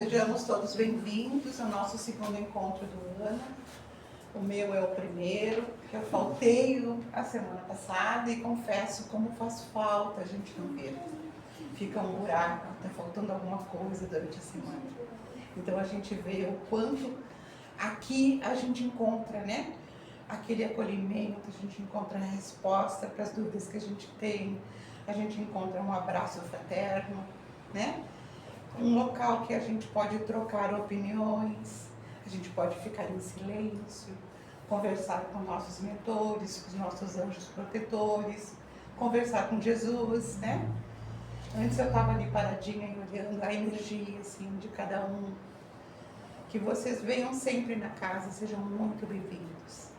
Sejamos todos bem-vindos ao nosso segundo encontro do ano. O meu é o primeiro, que eu faltei a semana passada e confesso como faz falta a gente não ver. Fica um buraco, está faltando alguma coisa durante a semana. Então a gente vê o quanto aqui a gente encontra, né? Aquele acolhimento, a gente encontra a resposta para as dúvidas que a gente tem, a gente encontra um abraço fraterno, né? Um local que a gente pode trocar opiniões, a gente pode ficar em silêncio, conversar com nossos mentores, com os nossos anjos protetores, conversar com Jesus, né? Antes eu estava ali paradinha e olhando a energia assim, de cada um. Que vocês venham sempre na casa, sejam muito bem-vindos.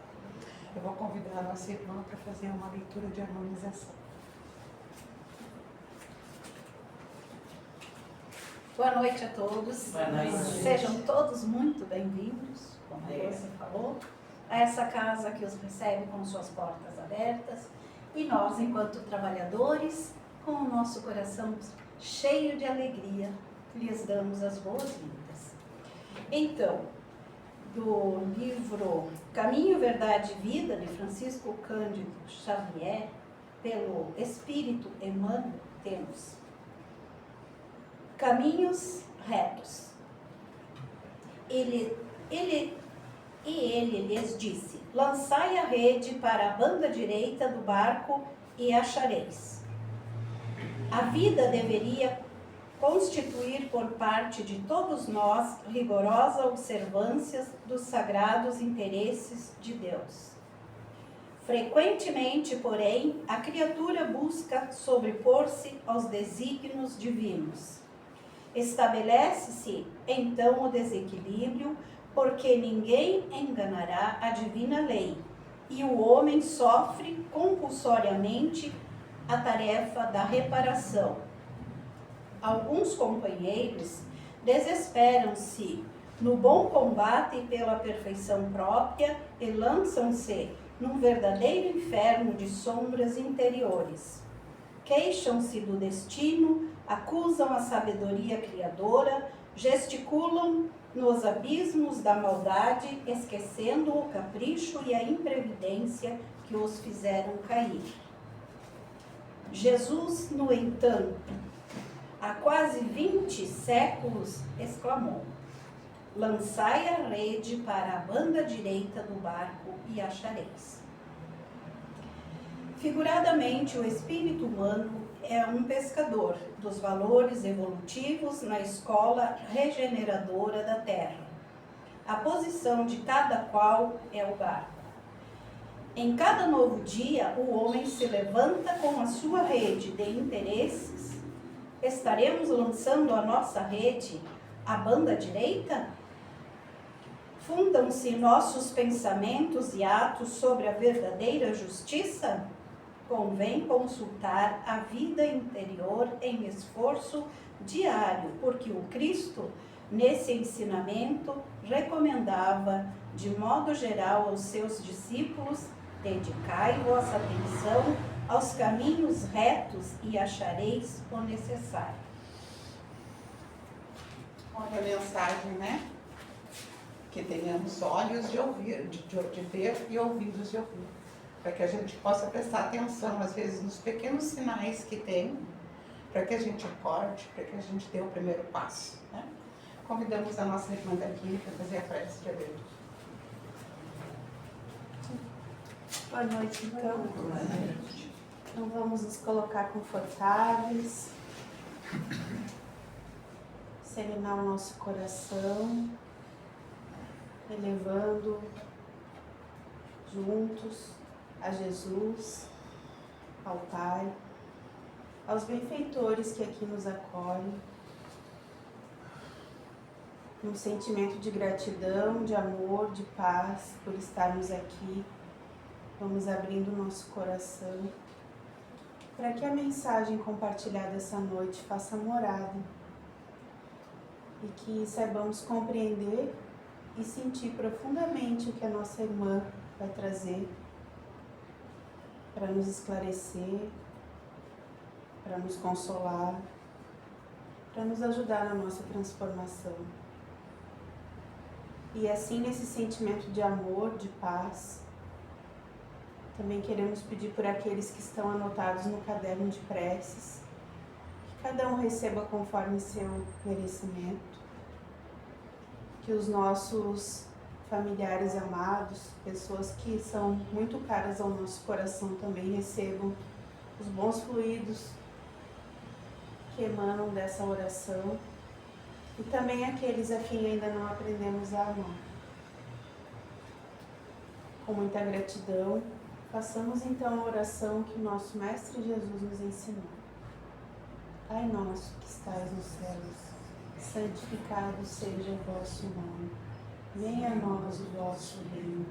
Eu vou convidar a nossa irmã para fazer uma leitura de harmonização. Boa noite a todos. Boa noite. Sejam todos muito bem-vindos, como a Rosa falou, a essa casa que os recebe com suas portas abertas e nós, enquanto trabalhadores, com o nosso coração cheio de alegria, lhes damos as boas-vindas. Então, do livro Caminho, Verdade e Vida, de Francisco Cândido Xavier, pelo Espírito Emmanuel, temos caminhos retos. Ele lhes disse: lançai a rede para a banda direita do barco e achareis. A vida deveria constituir por parte de todos nós rigorosa observância dos sagrados interesses de Deus. Frequentemente, porém, a criatura busca sobrepor-se aos desígnios divinos. Estabelece-se, então, o desequilíbrio, porque ninguém enganará a divina lei, e o homem sofre compulsoriamente a tarefa da reparação. Alguns companheiros desesperam-se no bom combate pela perfeição própria e lançam-se num verdadeiro inferno de sombras interiores. Queixam-se do destino, acusam a sabedoria criadora, gesticulam nos abismos da maldade, esquecendo o capricho e a imprevidência que os fizeram cair. Jesus, no entanto, há quase 20 séculos, exclamou: lançai a rede para a banda direita do barco e achareis. Figuradamente, o espírito humano é um pescador dos valores evolutivos na escola regeneradora da Terra. A posição de cada qual é o barco. Em cada novo dia, o homem se levanta com a sua rede de interesses. Estaremos lançando a nossa rede à banda direita? Fundam-se nossos pensamentos e atos sobre a verdadeira justiça? Convém consultar a vida interior em esforço diário, porque o Cristo, nesse ensinamento, recomendava, de modo geral, aos seus discípulos: dedicai vossa atenção aos caminhos retos e achareis o necessário. Olha a mensagem, né? Que tenhamos olhos de ouvir, de ver e ouvidos de ouvir. Para que a gente possa prestar atenção, às vezes, nos pequenos sinais que tem, para que a gente acorde, para que a gente dê o primeiro passo, né? Convidamos a nossa irmã daqui para fazer a prece de abertura. Boa noite, então. Boa noite. Então vamos nos colocar confortáveis, serenar o nosso coração, elevando juntos a Jesus, ao Pai, aos benfeitores que aqui nos acolhem, num sentimento de gratidão, de amor, de paz por estarmos aqui. Vamos abrindo o nosso coração para que a mensagem compartilhada essa noite faça morada e que saibamos compreender e sentir profundamente o que a nossa irmã vai trazer para nos esclarecer, para nos consolar, para nos ajudar na nossa transformação. E assim, nesse sentimento de amor, de paz, também queremos pedir por aqueles que estão anotados no caderno de preces, que cada um receba conforme seu merecimento, que os nossos familiares amados, pessoas que são muito caras ao nosso coração também recebam os bons fluidos que emanam dessa oração, e também aqueles a quem ainda não aprendemos a amar. Com muita gratidão, façamos então a oração que o nosso Mestre Jesus nos ensinou. Pai nosso que estais nos céus, santificado seja o vosso nome. Venha a nós o vosso reino.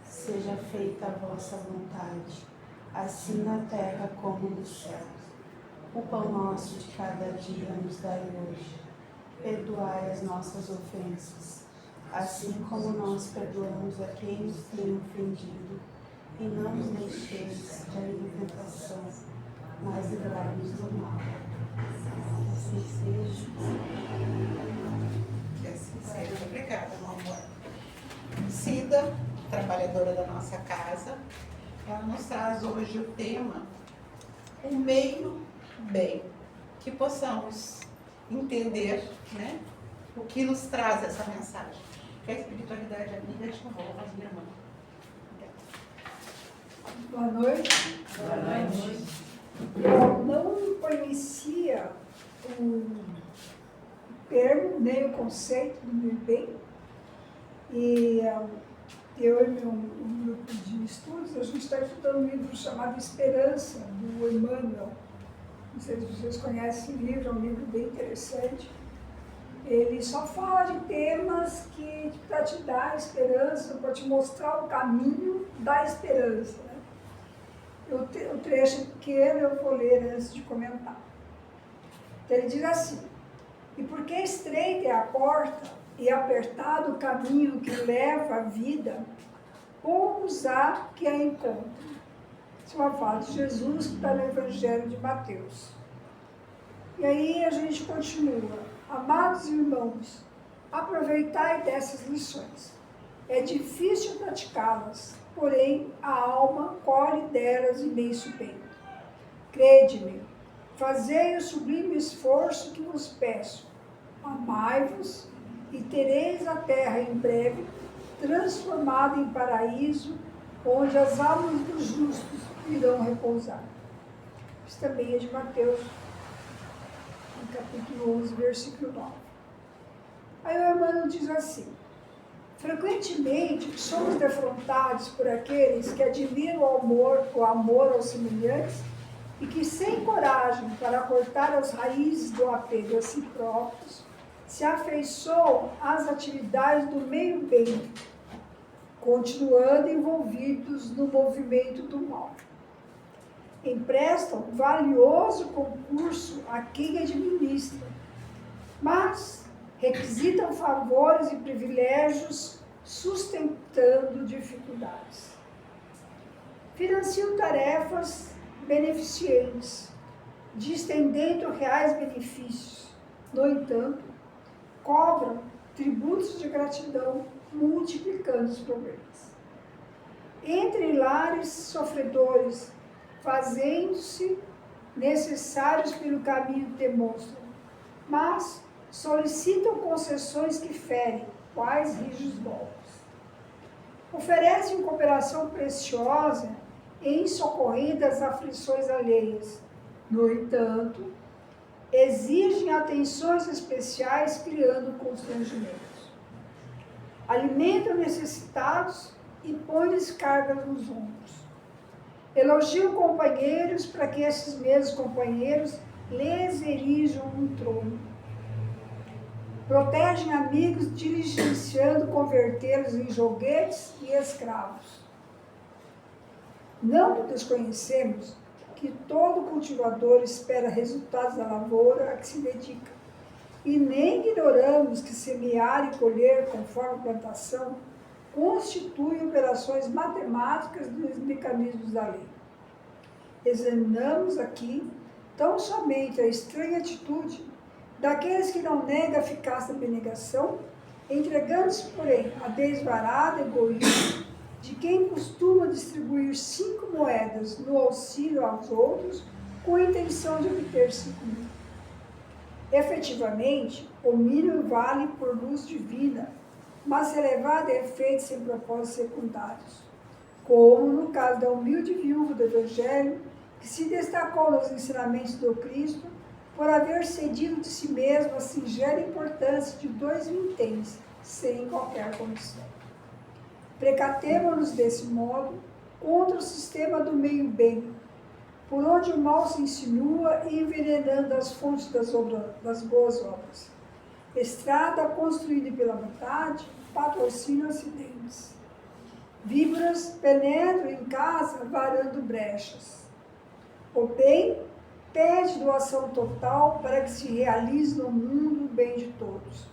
Seja feita a vossa vontade, assim na terra como no céu. O pão nosso de cada dia nos dai hoje. Perdoai as nossas ofensas, assim como nós perdoamos a quem nos tem ofendido. E não nos deixeis cair em tentação, mas livrai-nos do mal. Assim seja. Que assim seja. Obrigada, meu amor. Cida, trabalhadora da nossa casa, ela nos traz hoje o tema o meio bem. Que possamos entender, né, o que nos traz essa mensagem. Que a espiritualidade amiga te envolva, minha irmã. Boa noite. Boa noite. Eu não conhecia o termo, nem o conceito do meio bem. E eu e um grupo de estudos, a gente está estudando um livro chamado Esperança, do Emmanuel. Não sei se vocês conhecem o livro, é um livro bem interessante. Ele só fala de temas que para te dar esperança, para te mostrar o caminho da esperança. Né? O trecho é pequeno, eu vou ler antes de comentar. Então, ele diz assim: e porque estreita é a porta e apertado o caminho que leva à vida, poucos há que a encontrem. Isso é uma fala de Jesus que está no Evangelho de Mateus. E aí a gente continua. Amados irmãos, aproveitai dessas lições. É difícil praticá-las, porém a alma colhe delas imenso bem. Crede-me, fazei o sublime esforço que vos peço. Amai-vos e tereis a terra em breve transformada em paraíso, onde as almas dos justos irão repousar. Isso também é de Mateus, no capítulo 11, versículo 9. Aí o Emmanuel diz assim: frequentemente somos defrontados por aqueles que admiram o amor aos semelhantes e que, sem coragem para cortar as raízes do apego a si próprios, se afeiçoam às atividades do meio bem, continuando envolvidos no movimento do mal. Emprestam valioso concurso a quem administra, mas requisitam favores e privilégios sustentando dificuldades. Financiam tarefas beneficentes, distendendo reais benefícios. No entanto, cobram tributos de gratidão, multiplicando os problemas. Entre lares sofredores, fazendo-se necessários pelo caminho que demonstram, mas solicitam concessões que ferem, quais rijos golpes. Oferecem cooperação preciosa em socorrer das aflições alheias. No entanto, exigem atenções especiais, criando constrangimentos. Alimentam necessitados e põem-lhes cargas nos ombros. Elogiam companheiros para que esses mesmos companheiros lhes erijam um trono. Protegem amigos, diligenciando convertê-los em joguetes e escravos. Não desconhecemos que todo cultivador espera resultados da lavoura a que se dedica. E nem ignoramos que semear e colher conforme a plantação constituem operações matemáticas dos mecanismos da lei. Examinamos aqui tão somente a estranha atitude daqueles que não negam a eficácia da abnegação, entregando-se, porém, a desvarado egoísmo de quem costuma distribuir 5 moedas no auxílio aos outros com a intenção de obter 5.000. Efetivamente, o mínimo vale por luz divina, mas elevado a efeitos sem propósitos secundários, como no caso da humilde viúva do Evangelho, que se destacou nos ensinamentos do Cristo por haver cedido de si mesmo a singela importância de 2 vinténs, sem qualquer condição. Precatemo-nos desse modo contra o sistema do meio-bem, por onde o mal se insinua e envenenando as fontes das boas obras. Estrada construída pela vontade, patrocina acidentes. Víboras penetram em casa varando brechas. O bem pede doação total para que se realize no mundo o bem de todos.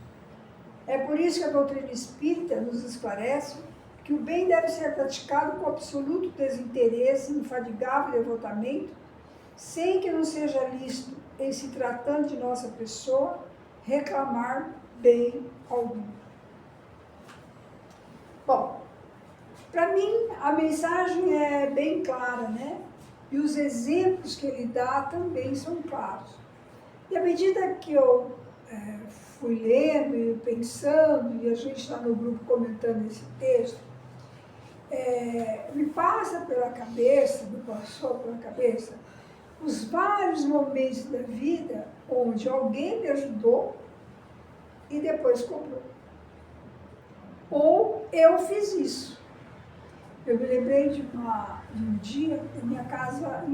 É por isso que a doutrina espírita nos esclarece que o bem deve ser praticado com absoluto desinteresse, infadigável devotamento, sem que não seja lícito, em se tratando de nossa pessoa, reclamar bem algum. Bom, para mim a mensagem é bem clara, né? E os exemplos que ele dá também são claros. E à medida que eu fui lendo e pensando, e a gente está no grupo comentando esse texto, me passou pela cabeça os vários momentos da vida onde alguém me ajudou e depois cobrou. Ou eu fiz isso. Eu me lembrei de um dia que minha casa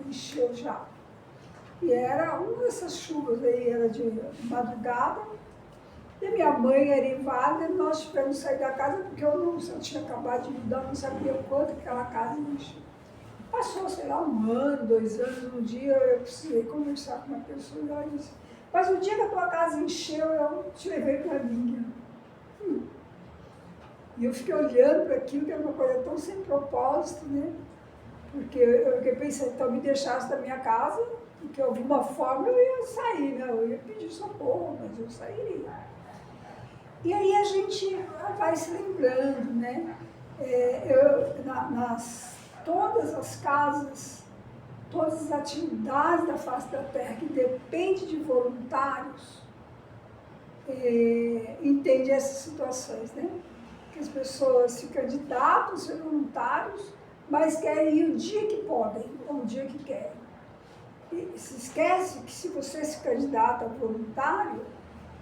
encheu já. E era uma dessas chuvas aí, era de madrugada. E minha mãe era inválida, nós tivemos que sair da casa porque eu tinha acabado de mudar, não sabia o quanto aquela casa encheu. Passou, sei lá, 1 ano, 2 anos, um dia eu precisei conversar com uma pessoa e ela disse, mas o dia que a tua casa encheu, eu te levei para mim. E eu fiquei olhando para aquilo, que era uma coisa tão sem propósito, né? Porque eu pensei, então me deixasse da minha casa, porque de alguma forma eu ia sair, né? Eu ia pedir socorro, mas eu sairia. E aí a gente vai se lembrando, né? Todas as casas, todas as atividades da face da terra que dependem de voluntários, entende essas situações, né? Que as pessoas se candidatam a ser voluntários, mas querem ir o dia que podem, ou o dia que querem. E se esquece que se você se candidata a voluntário,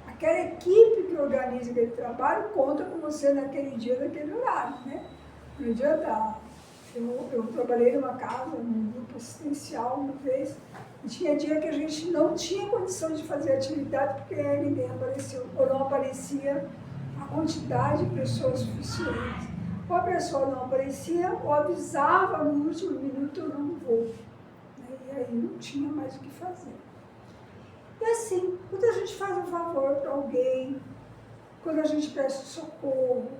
aquela equipe que organiza aquele trabalho conta com você naquele dia, naquele horário, né? Não adianta. Eu trabalhei numa casa, num grupo assistencial uma vez, e tinha dia que a gente não tinha condição de fazer atividade porque ninguém apareceu, ou não aparecia a quantidade de pessoas suficientes. Ou a pessoa não aparecia, ou avisava no último minuto, eu não vou. E aí não tinha mais o que fazer. E assim, quando a gente faz um favor para alguém, quando a gente pede socorro,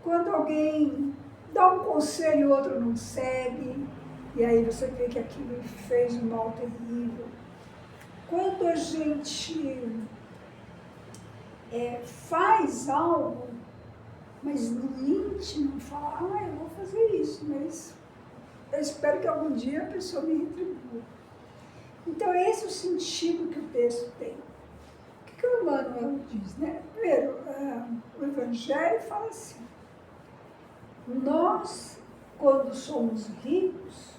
quando alguém dá um conselho e o outro não segue, e aí você vê que aquilo fez um mal terrível. Quando a gente faz algo, mas no íntimo fala, eu vou fazer isso, mas eu espero que algum dia a pessoa me retribua. Então esse é o sentido que o texto tem. O que o Emmanuel diz, né? Primeiro, o Evangelho fala assim, nós, quando somos ricos,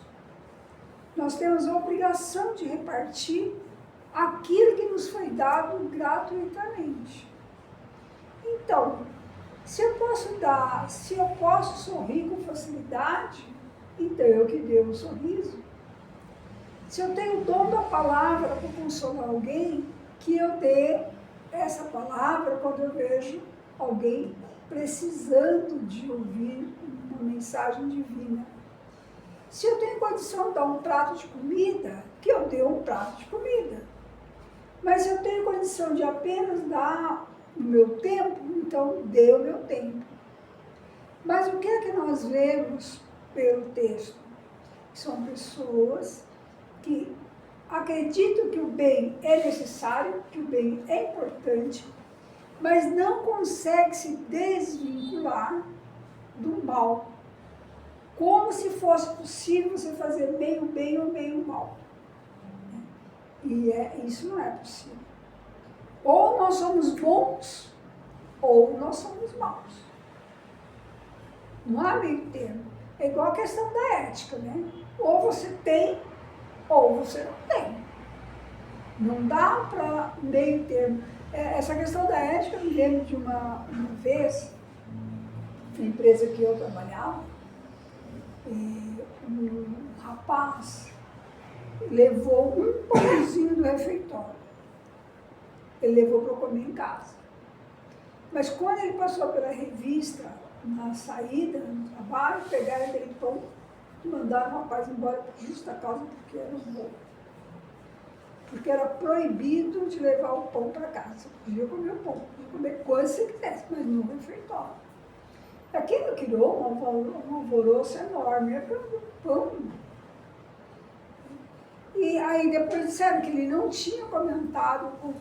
nós temos a obrigação de repartir aquilo que nos foi dado gratuitamente. Então, se eu posso sorrir com facilidade, então eu que devo um sorriso. Se eu tenho o dom da palavra para consolar alguém, que eu dê essa palavra quando eu vejo alguém precisando de ouvir uma mensagem divina. Se eu tenho condição de dar um prato de comida, que eu dê um prato de comida. Mas se eu tenho condição de apenas dar o meu tempo, então dê o meu tempo. Mas o que é que nós vemos pelo texto? São pessoas que acreditam que o bem é necessário, que o bem é importante, mas não consegue se desvincular do mal. Como se fosse possível você fazer meio bem ou meio mal. E isso não é possível. Ou nós somos bons, ou nós somos maus. Não há meio termo. É igual a questão da ética, né? Ou você tem, ou você não tem. Não dá para meio termo. Essa questão da ética, eu me lembro de uma vez, na empresa que eu trabalhava, um rapaz levou um pãozinho do refeitório. Ele levou para comer em casa. Mas quando ele passou pela revista, na saída, no trabalho, pegaram aquele pão e mandaram o rapaz embora por justa causa, porque era um roubo. Porque era proibido de levar o pão para casa. Você podia comer o pão, podia comer quando você quisesse, mas no refeitório. Aquilo criou um alvoroço enorme, era o pão. E aí depois disseram que ele não tinha comentado com,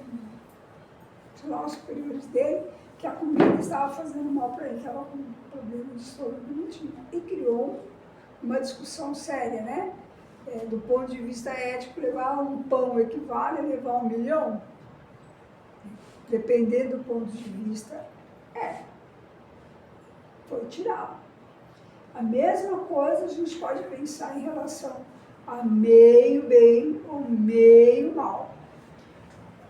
sei lá, os superiores dele, que a comida estava fazendo mal para ele, estava com problema de estômago, não tinha. E criou uma discussão séria, né? Do ponto de vista ético, levar um pão equivale a levar 1 milhão? Dependendo do ponto de vista, foi tirado. A mesma coisa a gente pode pensar em relação a meio bem ou meio mal.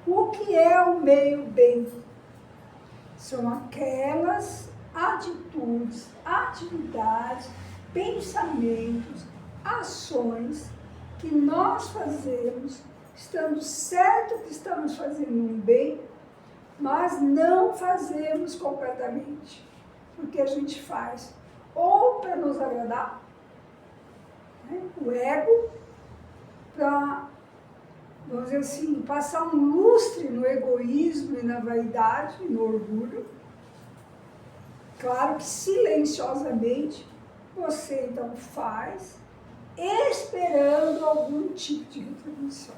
O que é o meio bem? São aquelas atitudes, atividades, pensamentos, ações que nós fazemos, estando certo que estamos fazendo um bem, mas não fazemos completamente. Porque a gente faz ou para nos agradar, né, o ego, para, vamos dizer assim, passar um lustre no egoísmo e na vaidade, no orgulho. Claro que silenciosamente você então faz, esperando algum tipo de retribuição.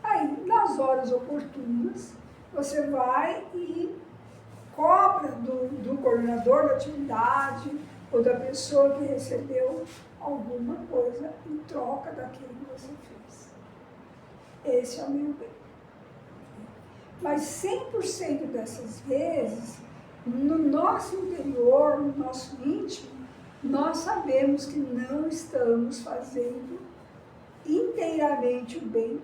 Aí, nas horas oportunas, você vai e cobra do coordenador da atividade ou da pessoa que recebeu alguma coisa em troca daquilo que você fez. Esse é o meu bem. Mas 100% dessas vezes, no nosso interior, no nosso íntimo, nós sabemos que não estamos fazendo inteiramente o bem,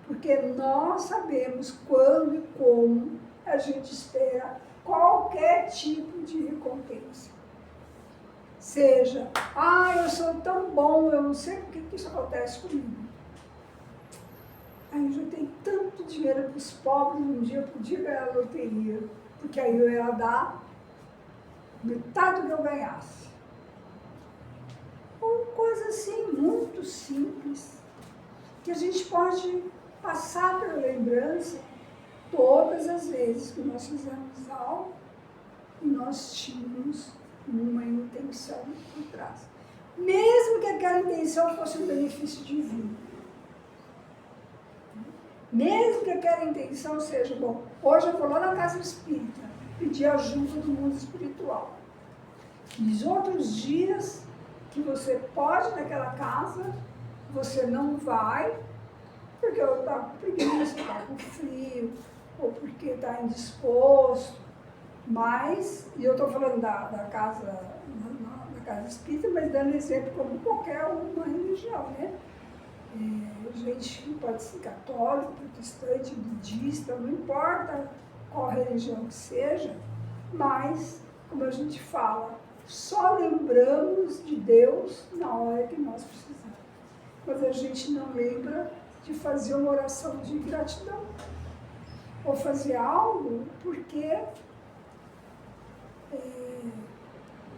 porque nós sabemos quando e como a gente espera qualquer tipo de recompensa. Seja, eu sou tão bom, eu não sei por que isso acontece comigo. Eu já tenho tanto dinheiro para os pobres, um dia eu podia ganhar a loteria, porque aí eu ia dar metade do que eu ganhasse. Ou coisa assim, muito simples, que a gente pode passar pela lembrança todas as vezes que nós fizemos algo e nós tínhamos uma intenção por trás. Mesmo que aquela intenção fosse um benefício divino. Mesmo que aquela intenção seja, bom, hoje eu vou lá na casa espírita, pedir ajuda do mundo espiritual. Nos outros dias que você pode ir naquela casa, você não vai, porque eu estou com preguiça, está com frio, ou porque está indisposto. Mas, e eu estou falando da casa espírita, mas dando exemplo como qualquer uma religião, né? Gente que pode ser católico, protestante, budista, não importa qual religião que seja, mas, como a gente fala, só lembramos de Deus na hora que nós precisamos. Mas a gente não lembra de fazer uma oração de gratidão. Ou fazer algo porque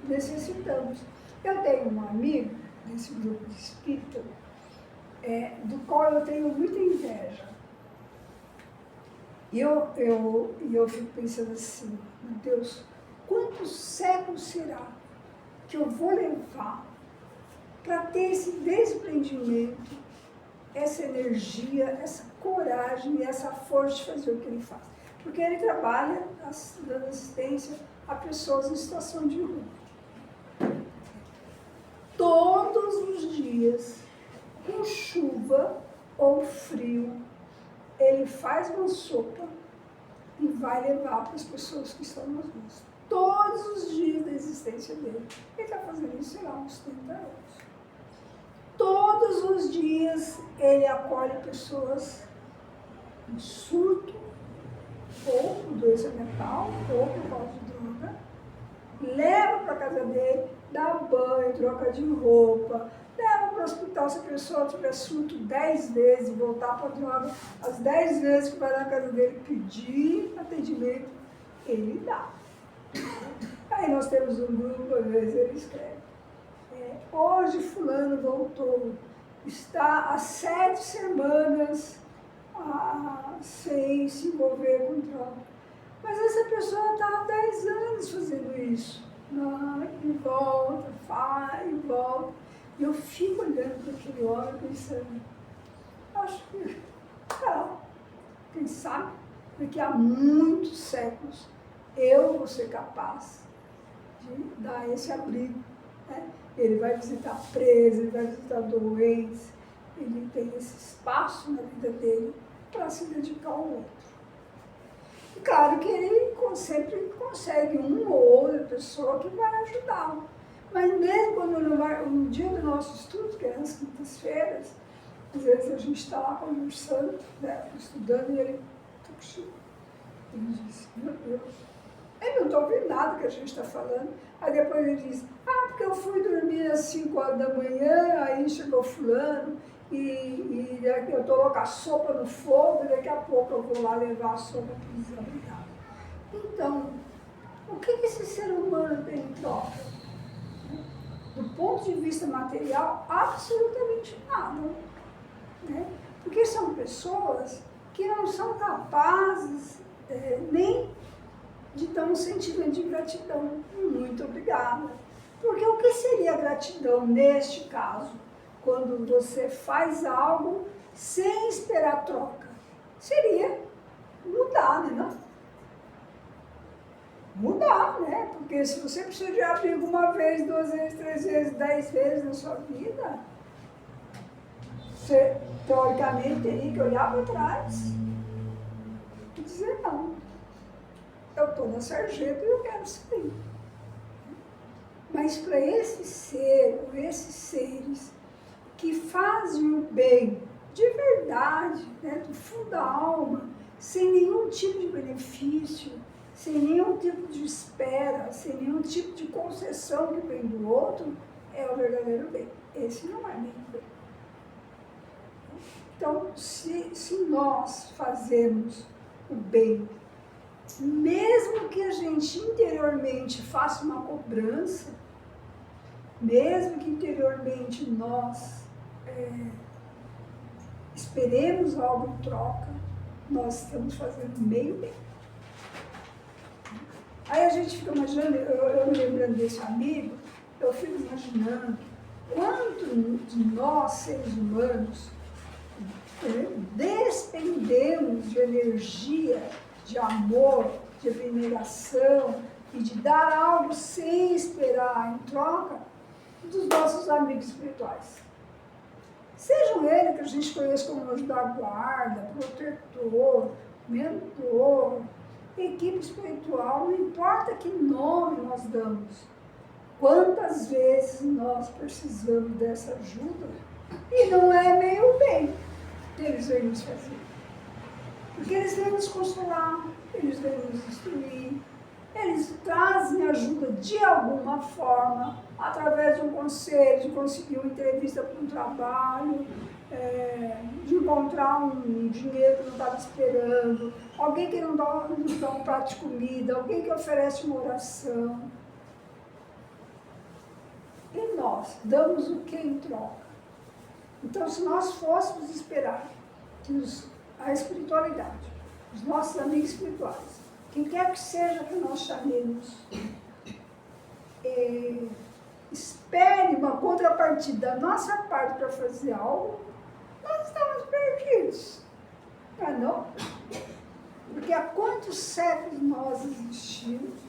necessitamos. Eu tenho um amigo desse grupo de espírita, do qual eu tenho muita inveja. E eu fico pensando assim, meu Deus, quantos séculos será que eu vou levar para ter esse desprendimento essa energia, essa coragem e essa força de fazer o que ele faz. Porque ele trabalha dando assistência a pessoas em situação de rua. Todos os dias, com chuva ou frio, ele faz uma sopa e vai levar para as pessoas que estão nas ruas. Todos os dias da existência dele. Ele está fazendo isso, sei lá, uns 30 anos. Todos os dias ele acolhe pessoas em surto, ou por doença mental, ou por causa de droga, leva para a casa dele, dá banho, troca de roupa, leva para o hospital se a pessoa tiver surto 10 vezes, voltar para a droga, as 10 vezes que vai na casa dele pedir atendimento, ele dá. Aí nós temos um grupo, às vezes ele escreve. Hoje fulano voltou, está há 7 semanas sem se envolver com droga. Mas essa pessoa está há 10 anos fazendo isso. E volta, vai e volta. E eu fico olhando para aquele homem pensando, acho que, quem sabe, daqui a muitos séculos eu vou ser capaz de dar esse abrigo. Né? Ele vai visitar presos, ele vai visitar doentes, ele tem esse espaço na vida dele para se dedicar ao outro. E claro que ele sempre consegue uma ou outra pessoa que vai ajudá-lo. Mas mesmo quando não vai, no dia do nosso estudo, que é nas quintas-feiras, às vezes a gente está lá conversando, né, estudando, e ele diz, meu Deus, eu não estou ouvindo nada que a gente está falando. Aí depois ele diz, porque eu fui dormir às 5 horas da manhã, aí chegou fulano, e eu estou com a sopa no fogo, e daqui a pouco eu vou lá levar a sopa para o desabridado. Então, o que esse ser humano tem em troca? Do ponto de vista material, absolutamente nada. Né? Porque são pessoas que não são capazes nem de dar um sentimento de gratidão. Muito obrigada. Porque o que seria gratidão neste caso? Quando você faz algo sem esperar troca. Seria mudar, né? Mudar, né? Porque se você precisa de abrigo 1 vez, 2 vezes, 3 vezes, 10 vezes na sua vida, você, teoricamente, teria que olhar para trás e dizer, não, eu estou na sarjeta e eu quero sair. Mas para esse ser, ou esses seres que fazem o bem de verdade, né, do fundo da alma, sem nenhum tipo de benefício, sem nenhum tipo de espera, sem nenhum tipo de concessão que vem do outro, é o verdadeiro bem. Esse não é nem bem. Então, se nós fazemos o bem, mesmo que a gente interiormente faça uma cobrança, mesmo que interiormente nós esperemos algo em troca, nós estamos fazendo meio bem. Aí a gente fica imaginando, eu me lembrando desse amigo, eu fico imaginando quanto de nós, seres humanos, despendemos de energia, de amor, de veneração e de dar algo sem esperar em troca dos nossos amigos espirituais. Sejam eles que a gente conhece como anjo da guarda, protetor, mentor, equipe espiritual, não importa que nome nós damos. Quantas vezes nós precisamos dessa ajuda e não é meio bem que eles vêm nos fazer. Porque eles vêm nos consolar, eles vêm nos instruir, eles trazem ajuda de alguma forma, através de um conselho, de conseguir uma entrevista para um trabalho, de encontrar um dinheiro que não estava esperando, alguém que nos dá um prato de comida, alguém que oferece uma oração. E nós damos o que em troca? Então, se nós fôssemos esperar que a espiritualidade, os nossos amigos espirituais, quem quer que seja que nós chamemos, espere uma contrapartida da nossa parte para fazer algo, nós estamos queridos? Ah, não? Porque há quantos séculos nós existimos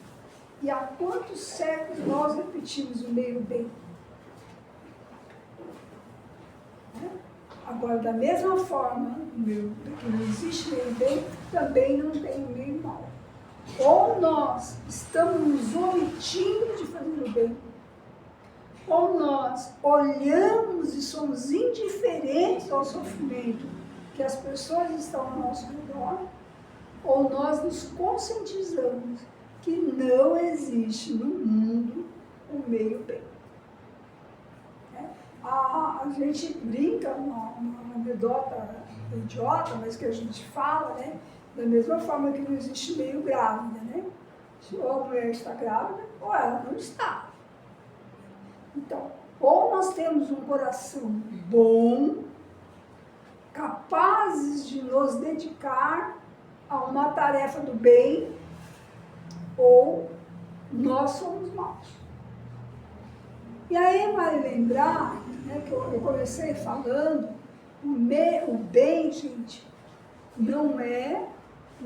e há quantos séculos nós repetimos o meio bem? Agora, da mesma forma, que não existe meio bem, também não tem o meio mal. Ou nós estamos nos omitindo de fazer o bem, ou nós olhamos e somos indiferentes ao sofrimento que as pessoas estão ao nosso redor, ou nós nos conscientizamos que não existe no mundo o meio bem. A gente brinca, uma anedota idiota, mas que a gente fala, né? Da mesma forma que não existe meio grávida, né? Ou a mulher está grávida, ou ela não está. Então, ou nós temos um coração bom, capazes de nos dedicar a uma tarefa do bem, ou nós somos maus. E aí vale lembrar, né, que eu comecei falando, o bem, gente, não é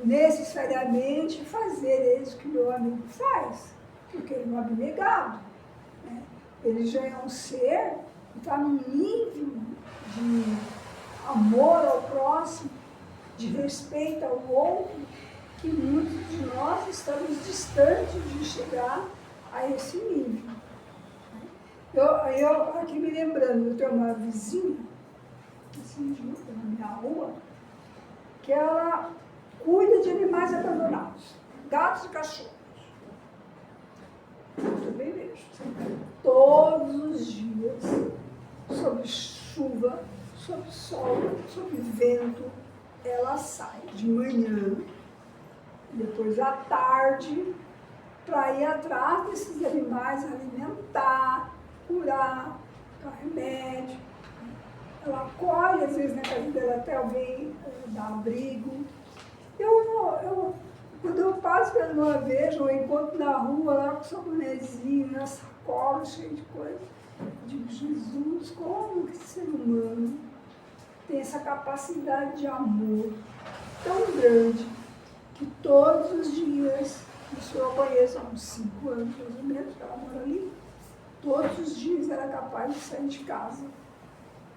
necessariamente fazer isso que meu amigo faz, porque ele é um abnegado. Né? Ele já é um ser que está num nível de amor ao próximo, de respeito ao outro, que muitos de nós estamos distantes de chegar a esse nível. Eu aqui me lembrando, eu tenho uma vizinha, assim, na minha rua, que ela cuida de animais abandonados, gatos e cachorros. Eu também vejo. Todos os dias, sob chuva, sob sol, sob vento, ela sai de manhã, depois à tarde, para ir atrás desses animais, alimentar, curar, dar remédio. Ela colhe, às vezes, na casa dela até alguém dar abrigo. Quando eu passo pela uma vez, ou encontro na rua, lá com o seu bonezinho, na sacola, cheio de coisa, eu digo, Jesus, como que esse ser humano tem essa capacidade de amor tão grande, que todos os dias, isso eu conheço há uns 5 anos, mais ou menos, que ela mora ali, todos os dias ela é capaz de sair de casa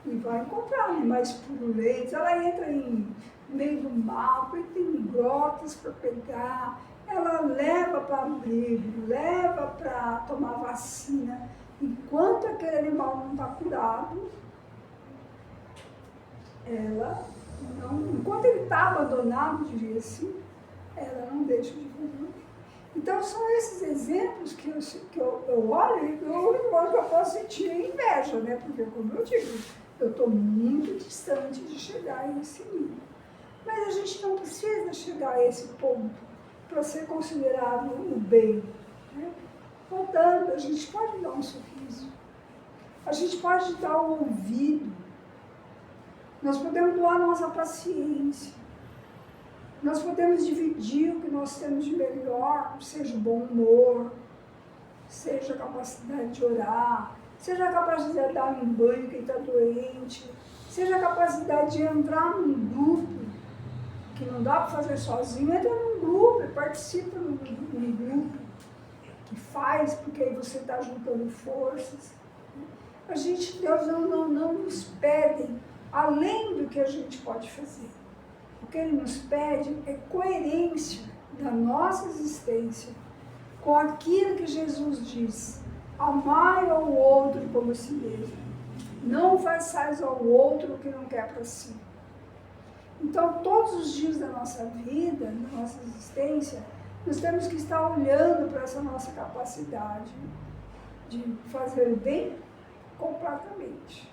e vai encontrar animais purulentos. Ela entra no meio do mato, tem grotas para pegar, ela leva para abrigo, leva para tomar vacina. Enquanto aquele animal não está curado, ela não, enquanto ele está abandonado, diria assim, ela não deixa de fazer. Então, são esses exemplos que eu olho e eu posso sentir inveja, né? Porque, como eu digo, eu estou muito distante de chegar a esse nível. Mas a gente não precisa chegar a esse ponto para ser considerado o bem. Né? Portanto, a gente pode dar um sorriso, a gente pode dar um ouvido, nós podemos doar nossa paciência, nós podemos dividir o que nós temos de melhor, seja o bom humor, seja a capacidade de orar, seja a capacidade de dar um banho quem está doente, seja a capacidade de entrar num grupo, que não dá para fazer sozinho, entra num grupo e participa num grupo, que faz, porque aí você está juntando forças. A gente, Deus não nos pede além do que a gente pode fazer. O que Ele nos pede é coerência da nossa existência com aquilo que Jesus diz: amai ao outro como a si mesmo. Não façais ao outro o que não quer para si. Então, todos os dias da nossa vida, da nossa existência, nós temos que estar olhando para essa nossa capacidade de fazer o bem completamente.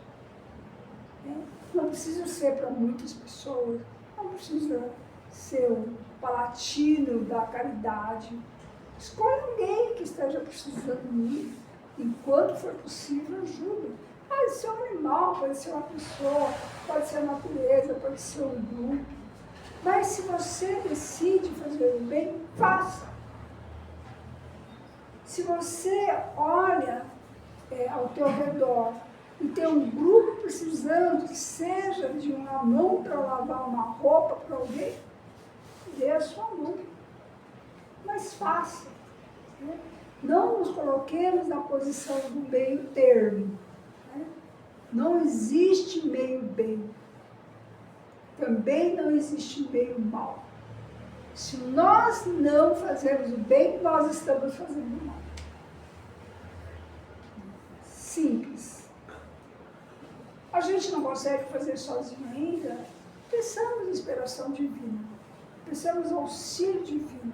Não precisa ser para muitas pessoas, não precisa ser o palatino da caridade. Escolha alguém que esteja precisando ir, enquanto for possível, ajuda. Pode ser um animal, pode ser uma pessoa, pode ser a natureza, pode ser um grupo. Mas se você decide fazer o bem, faça. Se você olha ao teu redor e tem um grupo precisando, que seja de uma mão para lavar uma roupa para alguém, dê a sua mão. Mas faça. Né? Não nos coloquemos na posição do meio termo. Né? Não existe meio bem. Também não existe meio mal. Se nós não fazermos o bem, nós estamos fazendo o mal. Simples. A gente não consegue fazer sozinho ainda, precisamos de inspiração divina, precisamos de auxílio divino.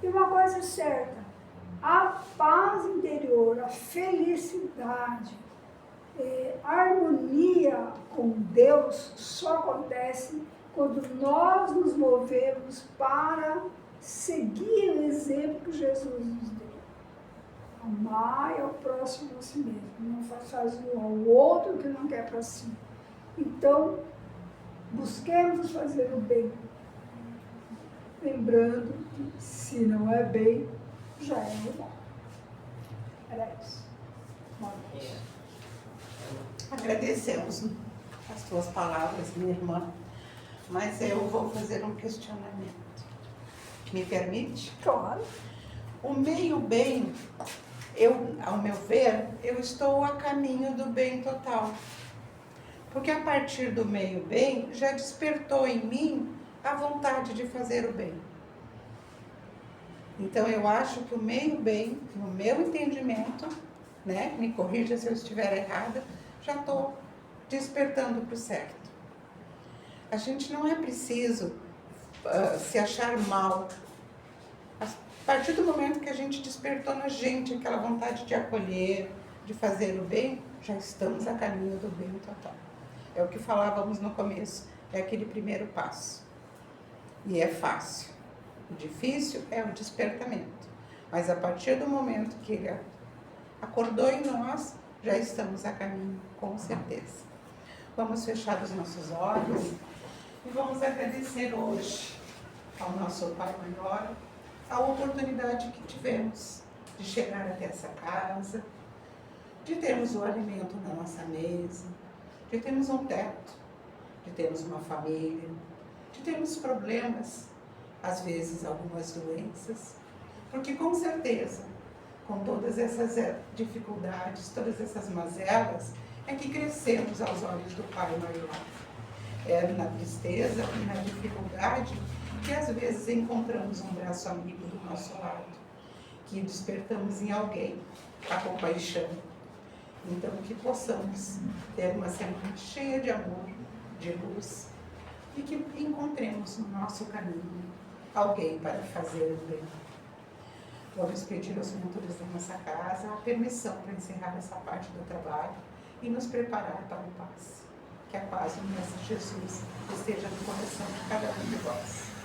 E uma coisa é certa, a paz interior, a felicidade, a harmonia com Deus só acontece quando nós nos movemos para seguir o exemplo que Jesus nos deu. Amar ao próximo a si mesmo, não fazer ao outro o que não quer para si. Então, busquemos fazer o bem, lembrando que se não é bem, já é o mal. Era isso. Agradecemos as tuas palavras, minha irmã, mas eu vou fazer um questionamento. Me permite? Claro. O meio bem, ao meu ver, eu estou a caminho do bem total. Porque a partir do meio bem, já despertou em mim a vontade de fazer o bem. Então eu acho que o meio bem, no meu entendimento, né, me corrija se eu estiver errada, já estou despertando para o certo. A gente não é preciso se achar mal. A partir do momento que a gente despertou na gente aquela vontade de acolher, de fazer o bem, já estamos a caminho do bem total. É o que falávamos no começo, é aquele primeiro passo. E é fácil. O difícil é o despertamento. Mas a partir do momento que ele acordou em nós, já estamos a caminho, com certeza. Vamos fechar os nossos olhos e vamos agradecer hoje ao nosso Pai Maior a oportunidade que tivemos de chegar até essa casa, de termos o alimento na nossa mesa, de termos um teto, de termos uma família, de termos problemas, às vezes algumas doenças, porque com certeza, com todas essas dificuldades, todas essas mazelas, é que crescemos aos olhos do Pai Maior. É na tristeza e na dificuldade que às vezes encontramos um braço amigo do nosso lado, que despertamos em alguém a compaixão. Então, que possamos ter uma semana cheia de amor, de luz, e que encontremos no nosso caminho alguém para fazer o bem. Vamos pedir aos mentores da nossa casa a permissão para encerrar essa parte do trabalho e nos preparar para o passe. Que a paz do Mestre Jesus esteja no coração de cada um de vós.